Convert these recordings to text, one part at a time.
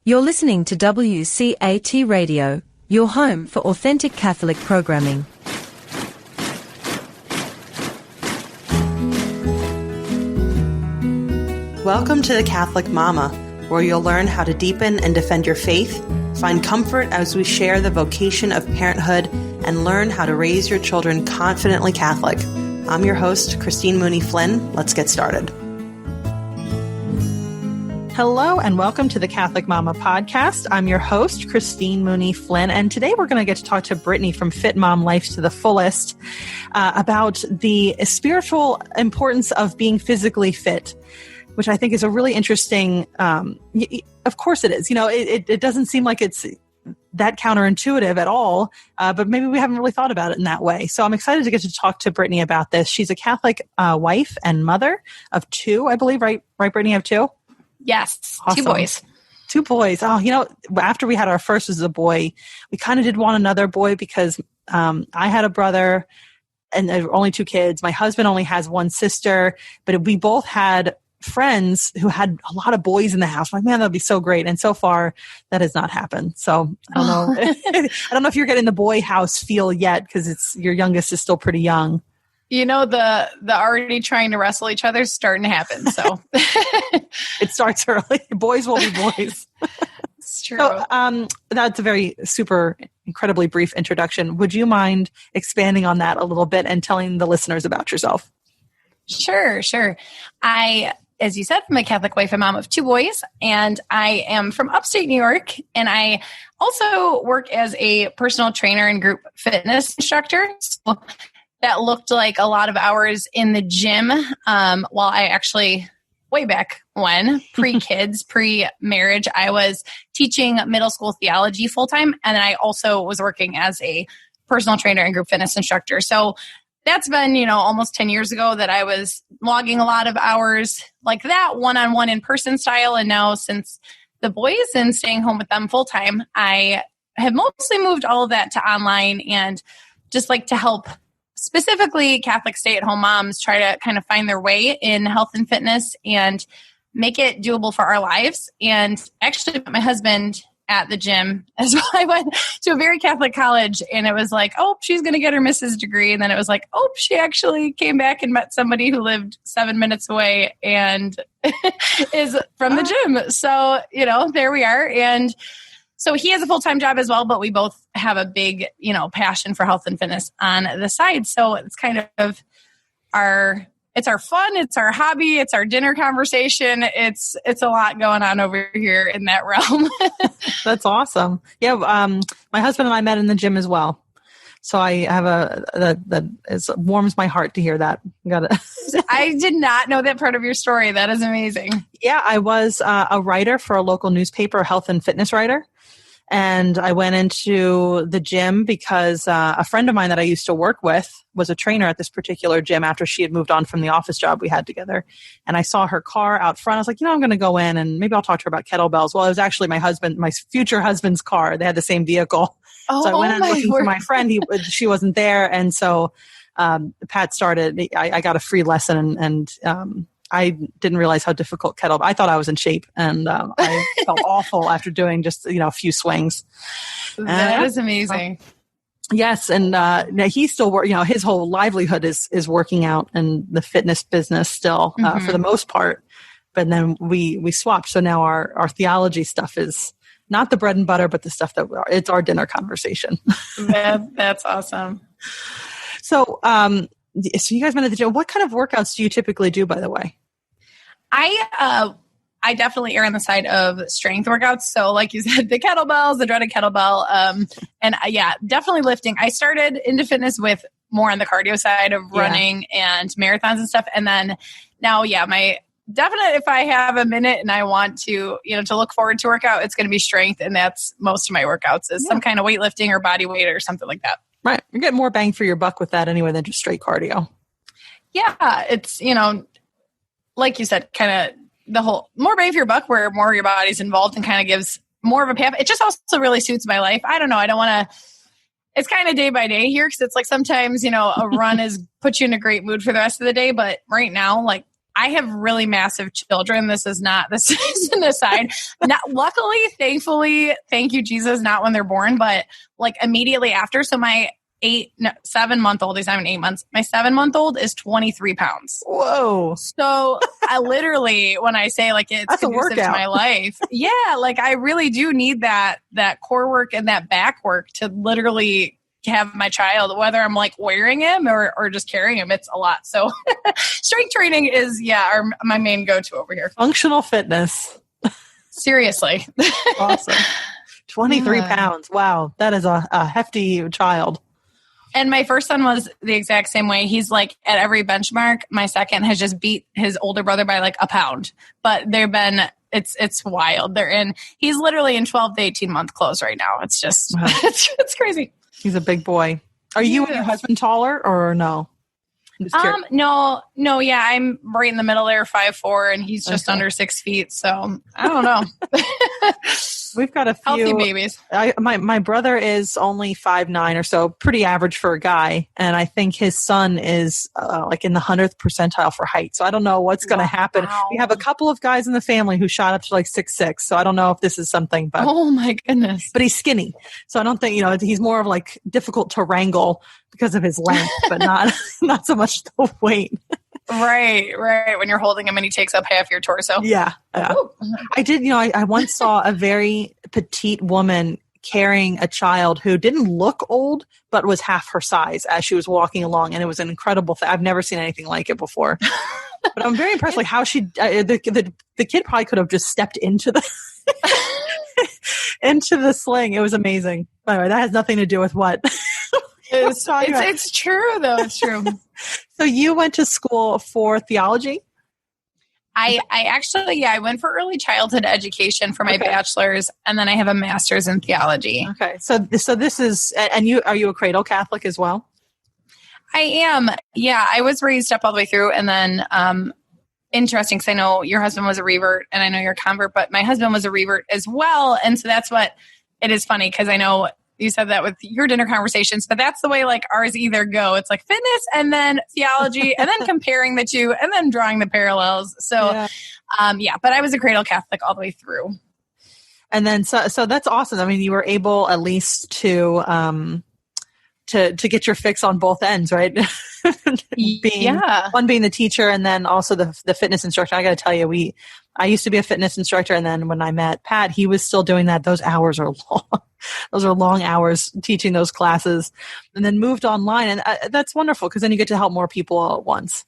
You're listening to WCAT Radio, your home for authentic Catholic programming. Welcome to the Catholic Mama, where you'll learn how to deepen and defend your faith, find comfort as we share the vocation of parenthood, and learn how to raise your children confidently Catholic. I'm your host, Christine Mooney Flynn. Let's get started. Hello and welcome to the Catholic Mama podcast. I'm your host, Christine Mooney Flynn, and today we're going to get to talk to Brittany from Fit Mom Life to the Fullest about the spiritual importance of being physically fit, which I think is a really interesting, of course it is. You know, it doesn't seem like it's that counterintuitive at all, but maybe we haven't really thought about it in that way. So I'm excited to get to talk to Brittany about this. She's a Catholic wife and mother of two, I believe, right, Brittany? You have two? Yes, awesome. Two boys. Oh, you know, after we had our first as a boy, we kind of did want another boy because I had a brother and there were only two kids. My husband only has one sister, but we both had friends who had a lot of boys in the house. I'm like, man, that'd be so great. And so far that has not happened. So I don't know. I don't know if you're getting the boy house feel yet because your youngest is still pretty young. You know, the already trying to wrestle each other is starting to happen. So it starts early. Boys will be boys. It's true. So, that's a very super incredibly brief introduction. Would you mind expanding on that a little bit and telling the listeners about yourself? Sure. As you said, I'm a Catholic wife and mom of two boys, and I am from upstate New York, and I also work as a personal trainer and group fitness instructor. So that looked like a lot of hours in the gym while I actually, way back when, pre-kids, pre-marriage, I was teaching middle school theology full-time, and then I also was working as a personal trainer and group fitness instructor. So that's been, almost 10 years ago that I was logging a lot of hours like that, one-on-one in-person style. And now since the boys and staying home with them full-time, I have mostly moved all of that to online and just like to help specifically Catholic stay-at-home moms try to kind of find their way in health and fitness and make it doable for our lives. And actually my husband at the gym as well. I went to a very Catholic college and it was like, oh, she's going to get her Mrs. degree. And then it was like, oh, she actually came back and met somebody who lived 7 minutes away and is from the gym. So, there we are. And so he has a full-time job as well, but we both have a big, passion for health and fitness on the side. So it's kind of our fun, it's our hobby, it's our dinner conversation. It's a lot going on over here in that realm. That's awesome. Yeah. My husband and I met in the gym as well. So I have it warms my heart to hear that. I did not know that part of your story. That is amazing. Yeah. I was a writer for a local newspaper, a health and fitness writer. And I went into the gym because a friend of mine that I used to work with was a trainer at this particular gym after she had moved on from the office job we had together. And I saw her car out front. I was like, I'm going to go in and maybe I'll talk to her about kettlebells. Well, it was actually my future husband's car. They had the same vehicle. So I went in looking for my friend. She wasn't there. And so Pat started, I got a free lesson and I didn't realize how difficult kettlebell. I thought I was in shape, and I felt awful after doing just a few swings. That is amazing. Yes, and he still work. His whole livelihood is working out and the fitness business still for the most part. But then we swapped. So now our theology stuff is not the bread and butter, but the stuff it's our dinner conversation. That's awesome. So you guys met at the gym. What kind of workouts do you typically do, by the way? I definitely err on the side of strength workouts. So like you said, the kettlebells, the dreaded kettlebell, and definitely lifting. I started into fitness with more on the cardio side of running and marathons and stuff. And then now, my definite, if I have a minute and I want to, to look forward to workout, it's going to be strength. And that's most of my workouts is some kind of weightlifting or body weight or something like that. Right. You get more bang for your buck with that anyway than just straight cardio. Yeah. It's, like you said, kind of the whole more bang for your buck where more of your body's involved and kind of gives more of a payoff. It just also really suits my life. I don't know. I don't want to, it's kind of day by day here because it's like sometimes, a run puts you in a great mood for the rest of the day. But right now, like I have really massive children. This is an aside. Luckily, thankfully, thank you, Jesus, not when they're born, but like immediately after. So my 7-month-old, he's having 8 months. My 7-month-old is 23 pounds. Whoa. So I literally, when I say like it's That's conducive to my life, yeah, like I really do need that core work and that back work to literally have my child, whether I'm like wearing him or just carrying him. It's a lot. So strength training is, my main go-to over here. Functional fitness. Seriously. Awesome. 23 pounds. Wow. That is a hefty child. And my first son was the exact same way. He's like at every benchmark. My second has just beat his older brother by like a pound. But it's wild. He's literally in 12 to 18 month clothes right now. It's just, wow. It's crazy. He's a big boy. Are you and your husband taller or no? No. Yeah, I'm right in the middle there, 5'4", and he's just under 6 feet. So I don't know. We've got a few healthy babies. My brother is only 5'9" or so, pretty average for a guy, and I think his son is like in the 100th percentile for height. So I don't know what's going to happen. We have a couple of guys in the family who shot up to like 6'6", so I don't know if this is something. But oh my goodness! But he's skinny, so I don't think he's more of like difficult to wrangle because of his length, but not so much the weight. Right. When you're holding him and he takes up half your torso. Yeah. I did, I once saw a very petite woman carrying a child who didn't look old, but was half her size as she was walking along. And it was an incredible thing. I've never seen anything like it before. But I'm very impressed, like how the kid probably could have just stepped into the into the sling. It was amazing. By the way, that has nothing to do with what it's true though. It's true. So you went to school for theology? I actually, I went for early childhood education for my bachelor's, and then I have a master's in theology. Okay. So this is, and are you a cradle Catholic as well? I am. Yeah. I was raised up all the way through, and then, interesting, because I know your husband was a revert and I know you're a convert, but my husband was a revert as well. And so that's what it is funny, because I know you said that with your dinner conversations, but that's the way like ours either go. It's like fitness and then theology and then comparing the two and then drawing the parallels. So, but I was a cradle Catholic all the way through. And then, so that's awesome. I mean, you were able at least to get your fix on both ends, right? One being the teacher and then also the fitness instructor. I got to tell you, I used to be a fitness instructor, and then when I met Pat, he was still doing that. Those hours are long. Those are long hours teaching those classes, and then moved online. And that's wonderful, because then you get to help more people all at once.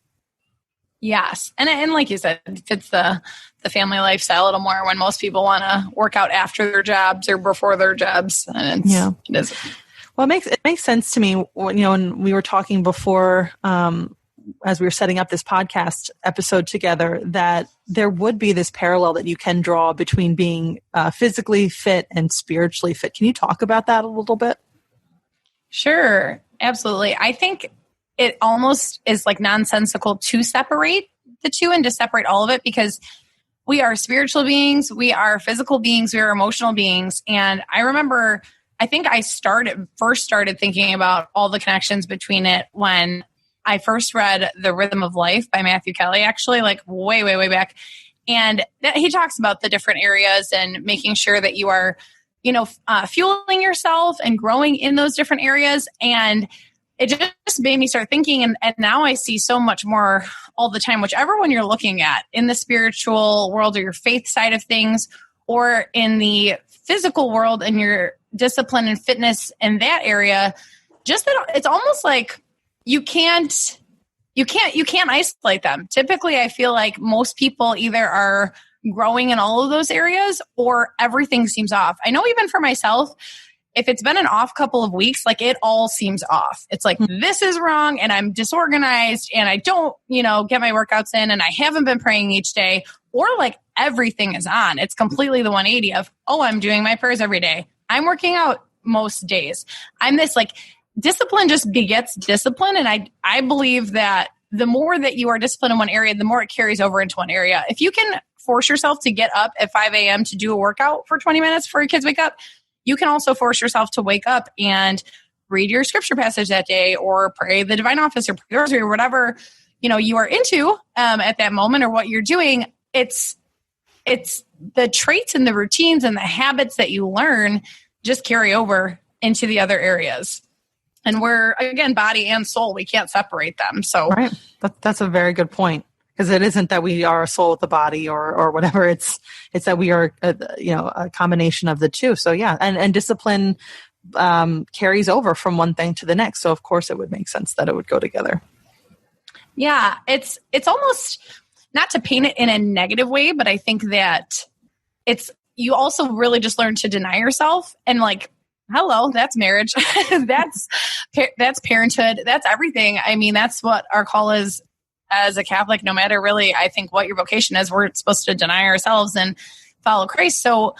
Yes. And like you said, it fits the family lifestyle a little more when most people want to work out after their jobs or before their jobs. And it is. Well, it makes sense to me when we were talking before, as we were setting up this podcast episode together, that there would be this parallel that you can draw between being physically fit and spiritually fit. Can you talk about that a little bit? Sure. Absolutely. I think it almost is like nonsensical to separate the two and to separate all of it, because we are spiritual beings, we are physical beings, we are emotional beings. And I remember, I think I first started thinking about all the connections between it when I first read The Rhythm of Life by Matthew Kelly, actually, like way, way, way back. And he talks about the different areas and making sure that you are, fueling yourself and growing in those different areas. And it just made me start thinking. And now I see so much more all the time, whichever one you're looking at, in the spiritual world or your faith side of things, or in the physical world and your discipline and fitness in that area. Just that it's almost like you can't isolate them. Typically, I feel like most people either are growing in all of those areas or everything seems off. I know even for myself, if it's been an off couple of weeks, like it all seems off. It's like, this is wrong and I'm disorganized and I don't, get my workouts in and I haven't been praying each day, or like everything is on. It's completely the 180 of, I'm doing my prayers every day. I'm working out most days. I'm this like, discipline just begets discipline. And I believe that the more that you are disciplined in one area, the more it carries over into one area. If you can force yourself to get up at 5 a.m. to do a workout for 20 minutes before your kids wake up, you can also force yourself to wake up and read your scripture passage that day, or pray the divine office or pray the rosary or whatever you are into at that moment or what you're doing. It's the traits and the routines and the habits that you learn just carry over into the other areas. And we're, again, body and soul. We can't separate them. So right. That's a very good point. Because it isn't that we are a soul with a body or whatever. It's that we are, a combination of the two. So yeah. And discipline carries over from one thing to the next. So of course it would make sense that it would go together. Yeah. It's almost, not to paint it in a negative way, but I think that you also really just learn to deny yourself and like, hello, that's marriage. that's parenthood. That's everything. I mean, that's what our call is as a Catholic, no matter really, I think what your vocation is, we're supposed to deny ourselves and follow Christ. So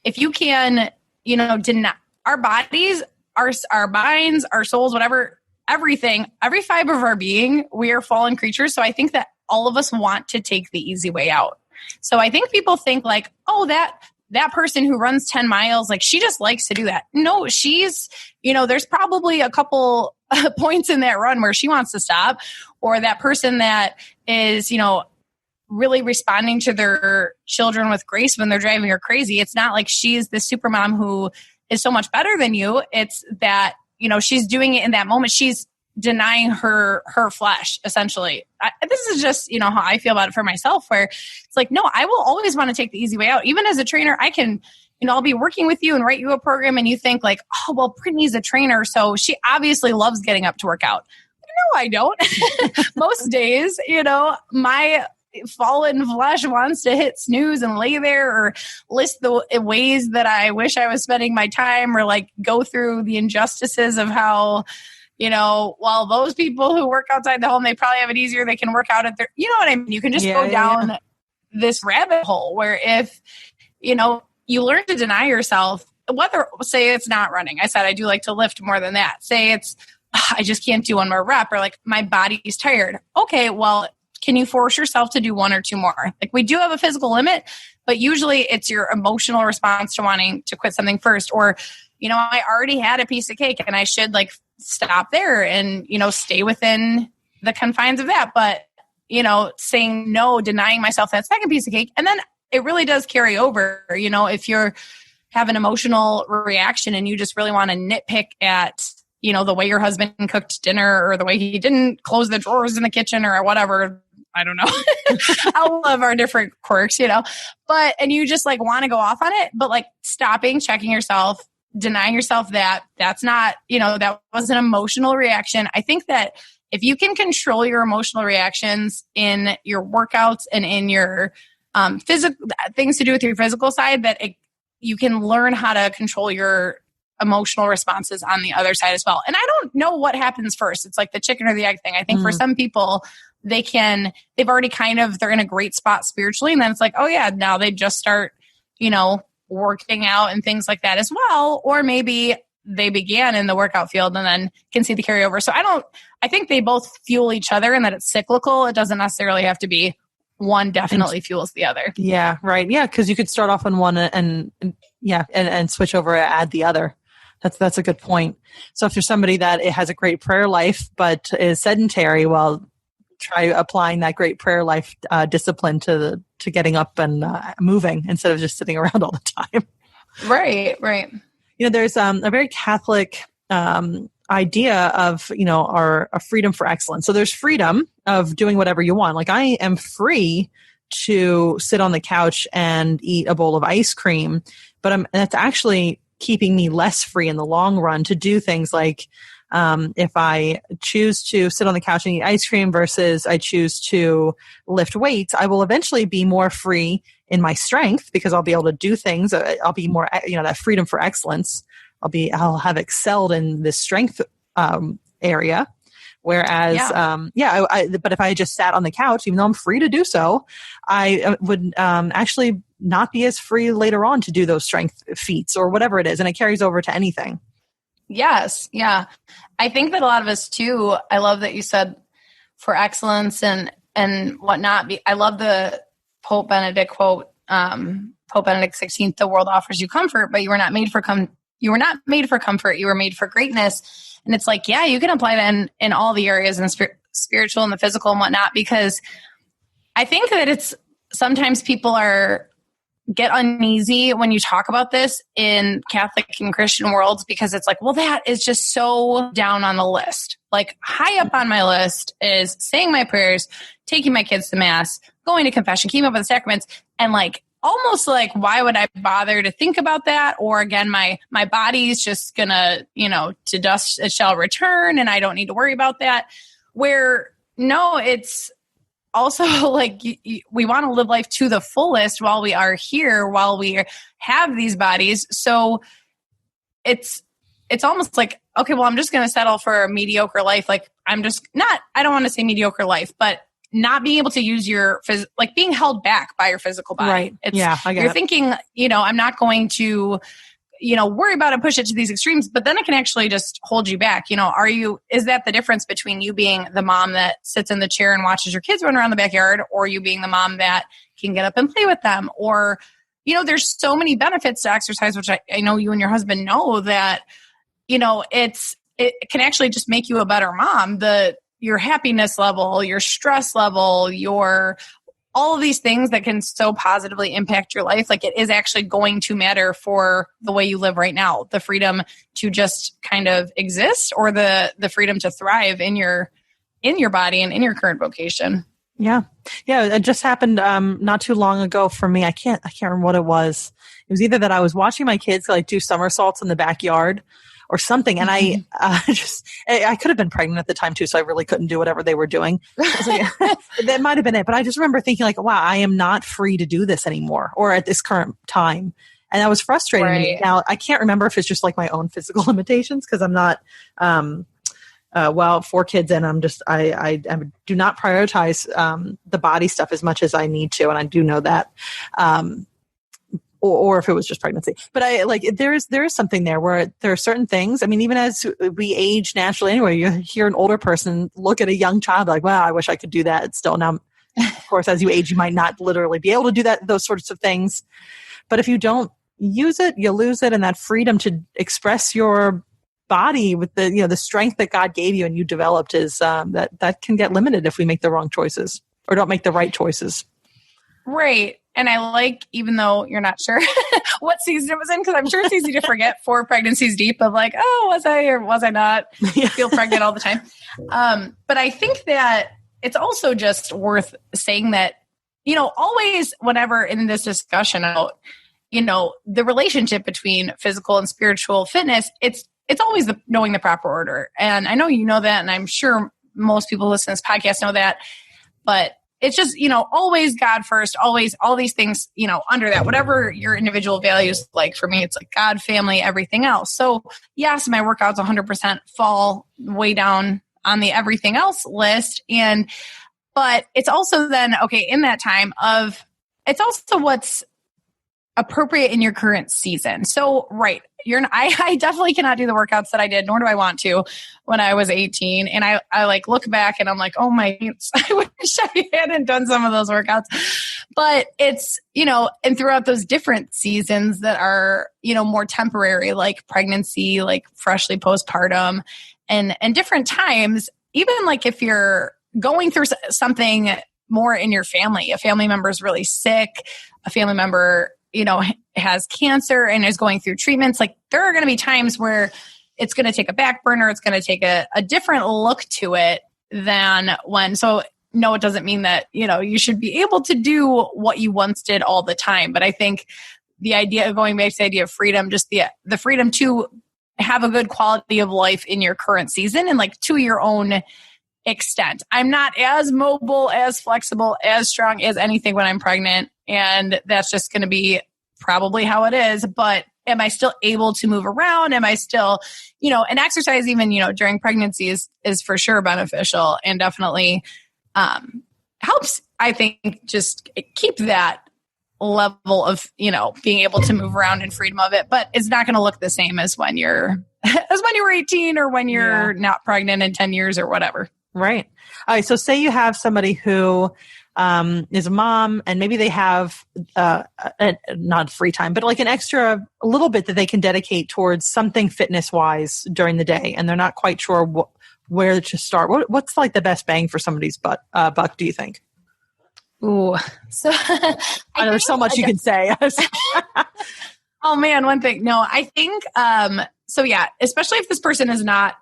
if you can, deny our bodies, our minds, our souls, whatever, everything, every fiber of our being, we are fallen creatures. So I think that all of us want to take the easy way out. So I think people think like, oh, that person who runs 10 miles, like she just likes to do that. No, she's, there's probably a couple points in that run where she wants to stop, or that person that is, really responding to their children with grace when they're driving her crazy. It's not like she's the super mom who is so much better than you. It's that, she's doing it in that moment. She's denying her flesh, essentially. This is just, how I feel about it for myself, where it's like, no, I will always want to take the easy way out. Even as a trainer, I can, I'll be working with you and write you a program and you think like, oh, well, Brittany's a trainer, so she obviously loves getting up to work out. No, I don't. Most days, my fallen flesh wants to hit snooze and lay there or list the ways that I wish I was spending my time, or like go through the injustices of how, while those people who work outside the home, they probably have it easier. They can work out at their, you know what I mean? You can just go down this rabbit hole where if, you learn to deny yourself, say it's not running. I said, I do like to lift more than that. Say it's, I just can't do one more rep, or like my body's tired. Okay, well, can you force yourself to do one or two more? Like we do have a physical limit, but usually it's your emotional response to wanting to quit something first. Or, I already had a piece of cake and I should like stop there and, stay within the confines of that. But, saying no, denying myself that second piece of cake. And then it really does carry over, if you're have an emotional reaction and you just really want to nitpick at, the way your husband cooked dinner or the way he didn't close the drawers in the kitchen or whatever. I don't know. All of our different quirks, but, and you just like want to go off on it, but like stopping, checking yourself, denying yourself that's not, that was an emotional reaction. I think that if you can control your emotional reactions in your workouts and in your physical things to do with your physical side, that you can learn how to control your emotional responses on the other side as well. And I don't know what happens first. It's like the chicken or the egg thing. I think for some people, they've already they're in a great spot spiritually. And then it's like, oh yeah, now they just start, working out and things like that as well. Or maybe they began in the workout field and then can see the carryover. So I think they both fuel each other and that it's cyclical. It doesn't necessarily have to be one definitely fuels the other. Yeah, right. Yeah, because you could start off on one and switch over and add the other. That's a good point. So if you're somebody that it has a great prayer life but is sedentary, well, try applying that great prayer life discipline to getting up and moving instead of just sitting around all the time. Right. There's a very Catholic idea of, our freedom for excellence. So there's freedom of doing whatever you want. Like I am free to sit on the couch and eat a bowl of ice cream, but that's actually keeping me less free in the long run to do things like if I choose to sit on the couch and eat ice cream versus I choose to lift weights, I will eventually be more free in my strength because I'll be able to do things. I'll be more, that freedom for excellence. I'll have excelled in this strength area. Whereas, but if I just sat on the couch, even though I'm free to do so, I would actually not be as free later on to do those strength feats or whatever it is. And it carries over to anything. Yes. Yeah. I think that a lot of us too, I love that you said for excellence and whatnot. I love the Pope Benedict quote, Pope Benedict 16th, the world offers you comfort, but you were not made for comfort. You were made for greatness. And it's like, yeah, you can apply that in all the areas, and spiritual and the physical and whatnot, because I think that it's sometimes people get uneasy when you talk about this in Catholic and Christian worlds, because it's like, well, that is just so down on the list. Like high up on my list is saying my prayers, taking my kids to mass, going to confession, keeping up with the sacraments, and like almost like, why would I bother to think about that? Or again, my body's just gonna, to dust it shall return, and I don't need to worry about that. Where no, it's also like we want to live life to the fullest while we are here, while we have these bodies. So it's almost like, okay, well, I'm just going to settle for a mediocre life. Like I don't want to say mediocre life, but not being able to use like being held back by your physical body. Right. I get you're it. thinking, I'm not going to, worry about it, push it to these extremes, but then it can actually just hold you back. Is that the difference between you being the mom that sits in the chair and watches your kids run around the backyard, or you being the mom that can get up and play with them? Or, there's so many benefits to exercise, which I know you and your husband know that, it can actually just make you a better mom. Your happiness level, your stress level, all of these things that can so positively impact your life, like it is actually going to matter for the way you live right now. The freedom to just kind of exist, or the freedom to thrive in your body and in your current vocation. Yeah. It just happened not too long ago for me. I can't remember what it was. It was either that I was watching my kids like do somersaults in the backyard or something, and I could have been pregnant at the time too, so I really couldn't do whatever they were doing. That might have been it, but I just remember thinking like, wow, I am not free to do this anymore, or at this current time, and that was frustrating to me. Now I can't remember if it's just like my own physical limitations, because I'm not 4 kids in. I do not prioritize the body stuff as much as I need to, and I do know that. Or if it was just pregnancy. But there is something there where there are certain things. I mean, even as we age naturally anyway, you hear an older person look at a young child like, wow, I wish I could do that still. Now, of course, as you age, you might not literally be able to do those sorts of things. But if you don't use it, you lose it. And that freedom to express your body with the strength that God gave you and you developed is that can get limited if we make the wrong choices or don't make the right choices. Right. And I like, even though you're not sure what season it was in, because I'm sure it's easy to forget 4 pregnancies deep of like, oh, was I or was I not? I feel pregnant all the time. But I think that it's also just worth saying that, always whenever in this discussion about, the relationship between physical and spiritual fitness, it's always knowing the proper order. And I know you know that, and I'm sure most people listening to this podcast know that, but it's just, always God first, always all these things, under that, whatever your individual values like. For me, it's like God, family, everything else. So yes, my workouts 100% fall way down on the everything else list. But it's also then, okay, in that time it's also what's appropriate in your current season. So, right. I definitely cannot do the workouts that I did, nor do I want to, when I was 18. And I like look back and I'm like, oh my, I wish I hadn't done some of those workouts. But it's, and throughout those different seasons that are, more temporary, like pregnancy, like freshly postpartum and different times, even like if you're going through something more in your family, a family member is really sick, a family member has cancer and is going through treatments, like there are going to be times where it's going to take a back burner. It's going to take a different look to it than when. So no, it doesn't mean that, you should be able to do what you once did all the time. But I think the idea of going back to the idea of freedom, just the freedom to have a good quality of life in your current season and like to your own extent. I'm not as mobile, as flexible, as strong as anything when I'm pregnant. And that's just going to be probably how it is. But am I still able to move around? Am I still, and exercise even, during pregnancy is for sure beneficial and definitely helps, I think, just keep that level of, being able to move around and freedom of it. But it's not going to look the same as when you were 18 or when you're not pregnant in 10 years or whatever. Right. All right. So say you have somebody who is a mom and maybe they have not free time, but like a little bit that they can dedicate towards something fitness wise during the day. And they're not quite sure where to start? What's like the best bang for somebody's buck, do you think? Ooh. So I know there's so much you can say. Oh man, one thing. No, I think, so yeah, especially if this person is not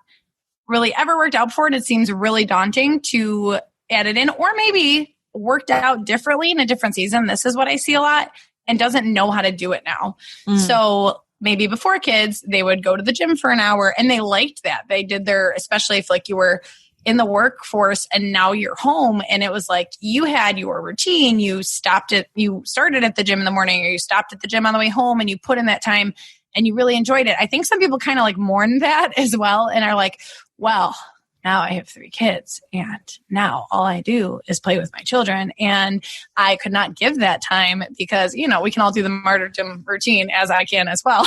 really ever worked out before and it seems really daunting to add it in, or maybe worked out differently in a different season. This is what I see a lot, and doesn't know how to do it now. So maybe before kids, they would go to the gym for an hour and they liked that. They did their, especially if like you were in the workforce and now you're home and it was like you had your routine, you started at the gym in the morning, or you stopped at the gym on the way home and you put in that time and you really enjoyed it. I think some people kind of like mourn that as well and are like, well, now I have 3 kids and now all I do is play with my children, and I could not give that time because, we can all do the martyrdom routine as I can as well.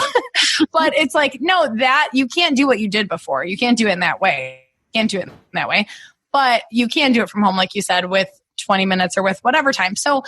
But it's like, no, that you can't do what you did before. You can't do it in that way. Can't do it that way, but you can do it from home, like you said, with 20 minutes or with whatever time. So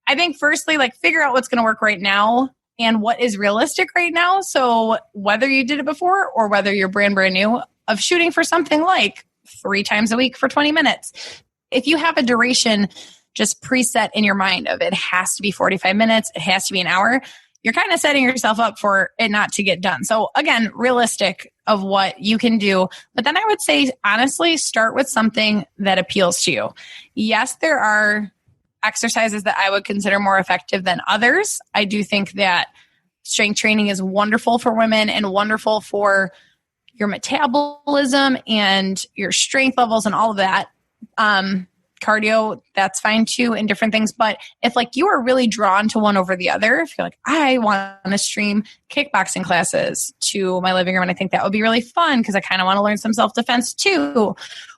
I think firstly, like figure out what's going to work right now and what is realistic right now. So whether you did it before or whether you're brand new, of shooting for something like 3 times a week for 20 minutes. If you have a duration just preset in your mind of it has to be 45 minutes, it has to be an hour, you're kind of setting yourself up for it not to get done. So again, realistic of what you can do. But then I would say, honestly, start with something that appeals to you. Yes, there are exercises that I would consider more effective than others. I do think that strength training is wonderful for women and wonderful for your metabolism and your strength levels and all of that. Cardio, that's fine too, and different things. But if like you are really drawn to one over the other, if you're like, I want to stream kickboxing classes to my living room, and I think that would be really fun because I kind of want to learn some self-defense too.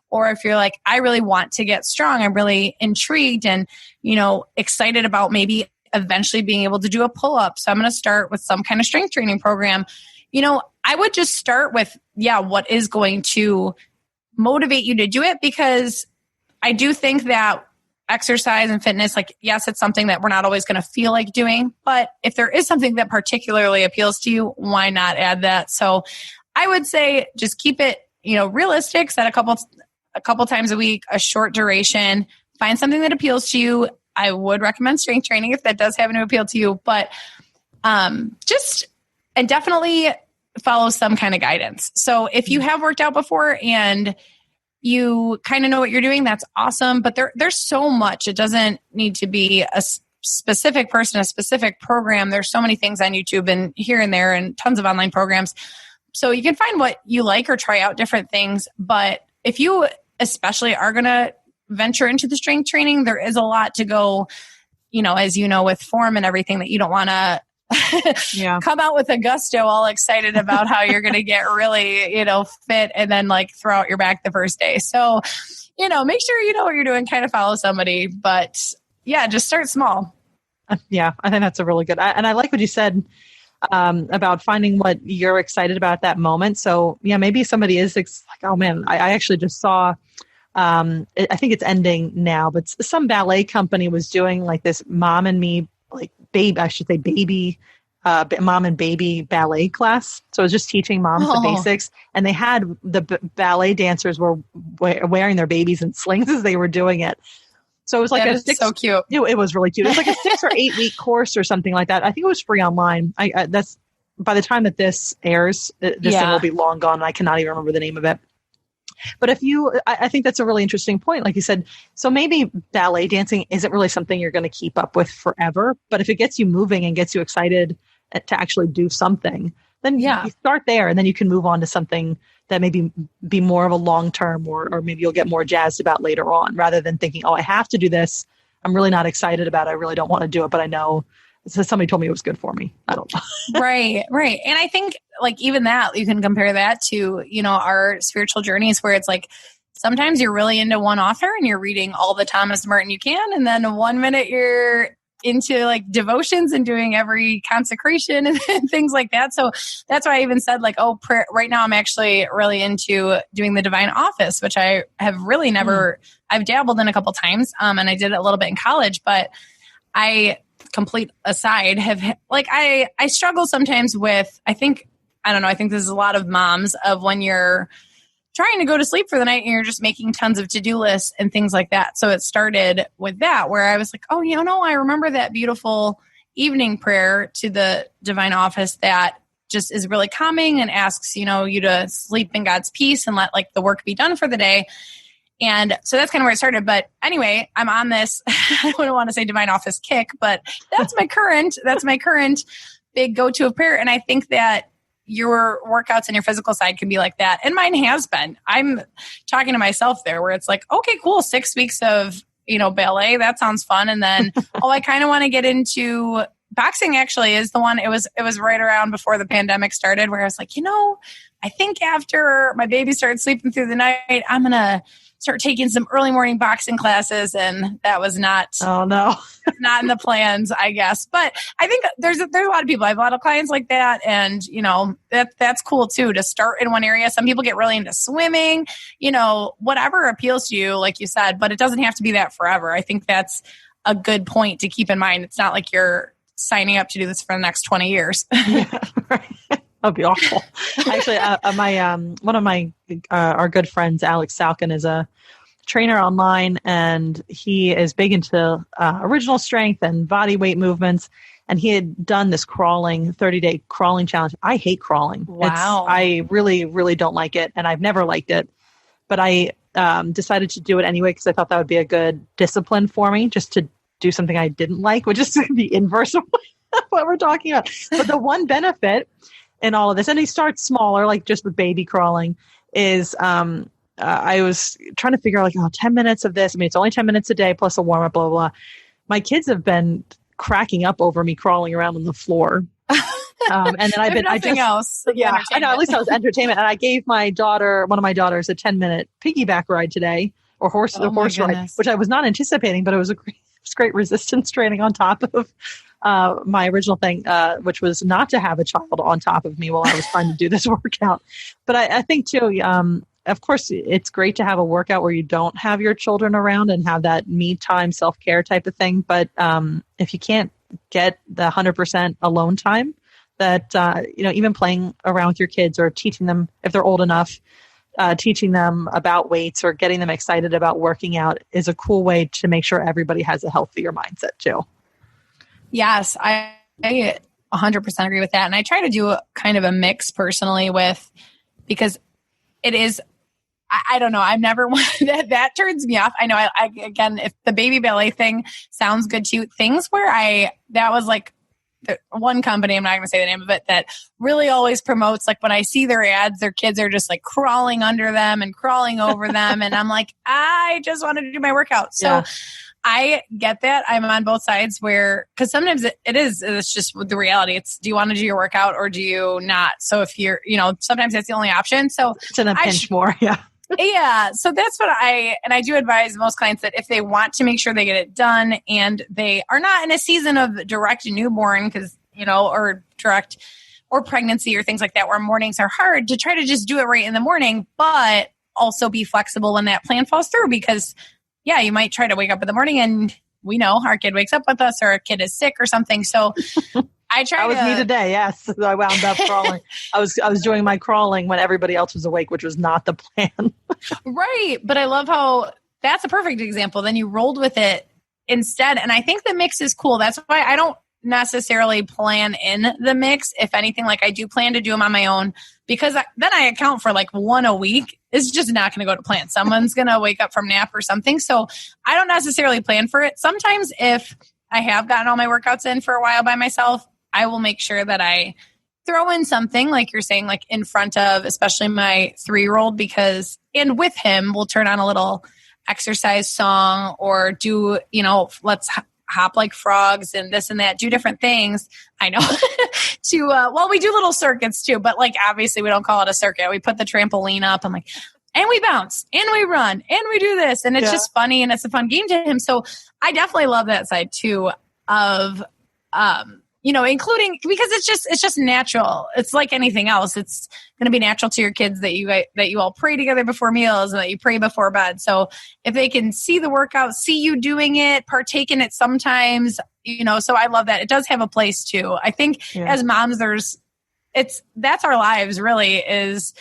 Or if you're like, I really want to get strong, I'm really intrigued and, excited about maybe eventually being able to do a pull-up. So I'm going to start with some kind of strength training program. I would just start with, what is going to motivate you to do it, because I do think that exercise and fitness, like, yes, it's something that we're not always going to feel like doing, but if there is something that particularly appeals to you, why not add that? So I would say just keep it, realistic, set a couple times a week, a short duration, find something that appeals to you. I would recommend strength training if that does happen to appeal to you, but and definitely follow some kind of guidance. So if you have worked out before and you kind of know what you're doing, that's awesome. But there's so much. It doesn't need to be a specific person, a specific program. There's so many things on YouTube and here and there and tons of online programs. So you can find what you like or try out different things. But if you especially are going to venture into the strength training, there is a lot to go, as with form and everything, that you don't want to come out with a gusto all excited about how you're going to get really, fit and then like throw out your back the first day. So, make sure you know what you're doing, kind of follow somebody, but just start small. Yeah, I think that's a really good, and I like what you said about finding what you're excited about at that moment. So maybe somebody is like, oh man, I actually just saw, I think it's ending now, but some ballet company was doing like this mom and me, like baby, mom and baby ballet class. So it was just teaching moms the basics, and they had the ballet dancers were wearing their babies in slings as they were doing it. So it was like so cute. It was really cute. It was like a 6 or 8 week course or something like that. I think it was free online. That's by the time that this airs, this thing will be long gone. And I cannot even remember the name of it. But I think that's a really interesting point. Like you said, so maybe ballet dancing isn't really something you're going to keep up with forever. But if it gets you moving and gets you excited to actually do something, then you start there, and then you can move on to something that maybe be more of a long term, or maybe you'll get more jazzed about later on, rather than thinking, oh, I have to do this. I'm really not excited about it. I really don't want to do it, but I know somebody told me it was good for me. I don't know. Right. And I think like even that, you can compare that to, our spiritual journeys, where it's like, sometimes you're really into one author and you're reading all the Thomas Merton you can. And then 1 minute you're into like devotions and doing every consecration and things like that. So that's why I even said like, prayer. Right now I'm actually really into doing the divine office, which I have really never, I've dabbled in a couple times. And I did it a little bit in college, but I complete aside have like, I struggle sometimes with, I think this is a lot of moms of when you're trying to go to sleep for the night and you're just making tons of to-do lists and things like that. So it started with that, where I was like, oh, I remember that beautiful evening prayer to the divine office that just is really calming and asks, you to sleep in God's peace and let like the work be done for the day. And so that's kind of where it started. But anyway, I'm on this, I don't want to say divine office kick, but that's my current big go-to of prayer. And I think that your workouts and your physical side can be like that. And mine has been. I'm talking to myself there where it's like, okay, cool. 6 weeks of, ballet. That sounds fun. And then, I kind of want to get into boxing. Actually is the one. It was right around before the pandemic started where I was like, I think after my baby started sleeping through the night, I'm going to start taking some early morning boxing classes. And that was not, not in the plans, I guess. But I think there's a lot of people. I have a lot of clients like that. And, that's cool too, to start in one area. Some people get really into swimming, whatever appeals to you, like you said, but it doesn't have to be that forever. I think that's a good point to keep in mind. It's not like you're signing up to do this for the next 20 years. Yeah, right. That'd be awful. Actually, one of my our good friends, Alex Falcon, is a trainer online, and he is big into original strength and body weight movements. And he had done this 30-day crawling challenge. I hate crawling. Wow. I really, really don't like it, and I've never liked it. But I decided to do it anyway because I thought that would be a good discipline for me, just to do something I didn't like, which is the inverse of what we're talking about. But the one benefit in all of this, and he starts smaller, like just with baby crawling, is I was trying to figure out 10 minutes of this. I mean, it's only 10 minutes a day plus a warm up, blah, blah, blah. My kids have been cracking up over me crawling around on the floor. And then I know, at least I was entertainment. And I gave one of my daughters, a 10-minute piggyback ride today, or horse ride, which I was not anticipating, but it was great resistance training on top of my original thing, which was not to have a child on top of me while I was trying to do this workout. But I think too, of course, it's great to have a workout where you don't have your children around and have that me time, self-care type of thing. But if you can't get the 100% alone time, that, even playing around with your kids or teaching them, if they're old enough, teaching them about weights or getting them excited about working out is a cool way to make sure everybody has a healthier mindset too. Yes, I 100% agree with that. And I try to do kind of a mix personally because it is, I don't know, I've never, that turns me off. I know, again, if the baby ballet thing sounds good to you, things where that was like one company, I'm not going to say the name of it, that really always promotes, like when I see their ads, their kids are just like crawling under them and crawling over them. And I'm like, I just wanted to do my workout. So yeah. I get that. I'm on both sides because sometimes it's just the reality. It's, do you want to do your workout or do you not? So if you're, sometimes that's the only option. So it's in a pinch more. Yeah. Yeah. So that's what I do advise most clients that if they want to make sure they get it done and they are not in a season of direct newborn or direct or pregnancy or things like that, where mornings are hard, to try to just do it right in the morning, but also be flexible when that plan falls through, because yeah, you might try to wake up in the morning and we know our kid wakes up with us or our kid is sick or something. So That was me today. Yes. I wound up crawling. I was doing my crawling when everybody else was awake, which was not the plan. Right. But I love how that's a perfect example. Then you rolled with it instead. And I think the mix is cool. That's why I don't necessarily plan in the mix. If anything, like I do plan to do them on my own, because then I account for like one a week. It's just not going to go to plan. Someone's going to wake up from nap or something. So I don't necessarily plan for it. Sometimes if I have gotten all my workouts in for a while by myself, I will make sure that I throw in something like you're saying, like in front of, especially my 3-year-old, and with him, we'll turn on a little exercise song or do, let's hop like frogs and this and that, do different things. I know we do little circuits too, but like, obviously we don't call it a circuit. We put the trampoline up. I'm like, and we bounce and we run and we do this. And it's just funny and it's a fun game to him. So I definitely love that side too of, including, because it's just natural. It's like anything else. It's going to be natural to your kids that you all pray together before meals and that you pray before bed. So if they can see the workout, see you doing it, partake in it sometimes, so I love that. It does have a place too. I think as moms, that's our lives really, is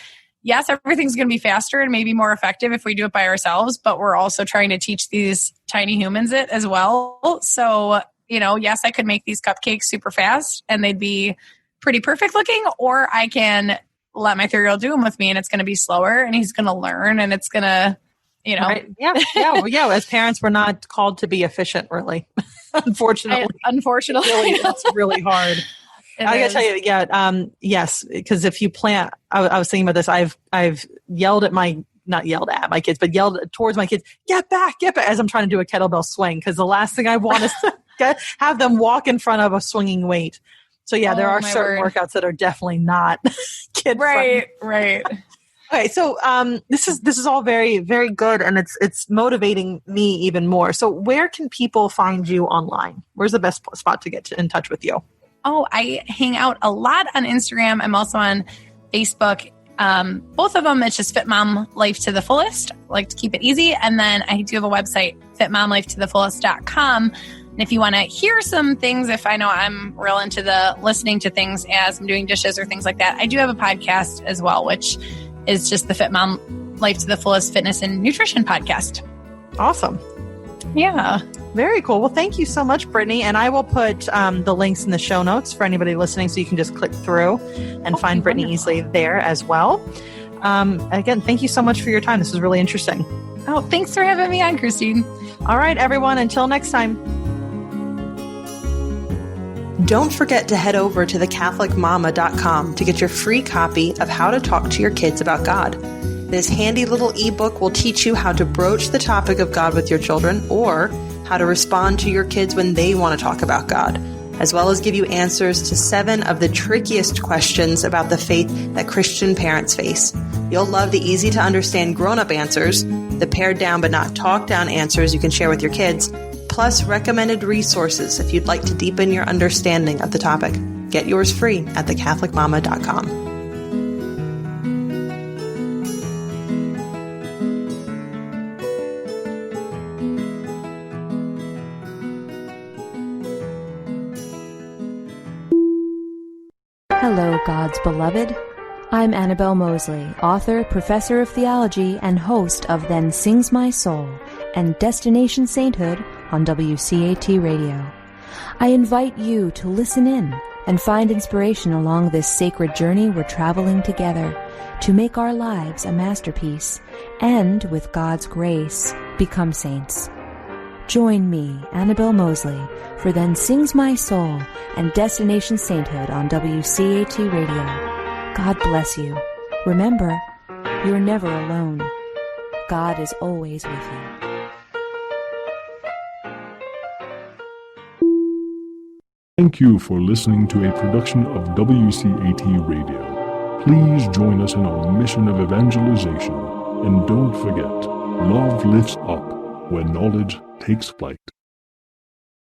yes, everything's going to be faster and maybe more effective if we do it by ourselves, but we're also trying to teach these tiny humans it as well. So, yes, I could make these cupcakes super fast and they'd be pretty perfect looking, or I can let my 3-year-old do them with me and it's going to be slower and he's going to learn and it's going to, Right. Yeah. As parents, we're not called to be efficient, really. Unfortunately. It's really hard. I gotta tell you, yes, because if you plant, I was thinking about this. I've yelled at not yelled at my kids, but yelled towards my kids, get back, as I'm trying to do a kettlebell swing. Because the last thing I want is to have them walk in front of a swinging weight. So there are certain workouts that are definitely not kid friendly. Right. Okay, so this is all very, very good, and it's motivating me even more. So where can people find you online? Where's the best spot to get in touch with you? Oh, I hang out a lot on Instagram. I'm also on Facebook. Both of them, it's just Fit Mom Life to the Fullest. I like to keep it easy. And then I do have a website, fitmomlifetothefullest.com. And if you want to hear some things, if I know I'm real into the listening to things as I'm doing dishes or things like that, I do have a podcast as well, which is just the Fit Mom Life to the Fullest Fitness and Nutrition podcast. Awesome. Yeah. Very cool. Well, thank you so much, Brittany. And I will put the links in the show notes for anybody listening so you can just click through and find Brittany wonderful. easily there as well. Again, thank you so much for your time. This was really interesting. Oh, thanks for having me on, Christine. All right, everyone. Until next time. Don't forget to head over to thecatholicmama.com to get your free copy of How to Talk to Your Kids About God. This handy little ebook will teach you how to broach the topic of God with your children or how to respond to your kids when they want to talk about God, as well as give you answers to 7 of the trickiest questions about the faith that Christian parents face. You'll love the easy to understand grown-up answers, the pared down but not talked down answers you can share with your kids, plus recommended resources if you'd like to deepen your understanding of the topic. Get yours free at thecatholicmama.com. Hello, God's beloved. I'm Annabelle Mosley, author, professor of theology, and host of Then Sings My Soul and Destination Sainthood on WCAT Radio. I invite you to listen in and find inspiration along this sacred journey we're traveling together to make our lives a masterpiece and, with God's grace, become saints. Join me, Annabelle Mosley, for Then Sings My Soul and Destination Sainthood on WCAT Radio. God bless you. Remember, you're never alone. God is always with you. Thank you for listening to a production of WCAT Radio. Please join us in our mission of evangelization. And don't forget, love lifts up when knowledge takes flight.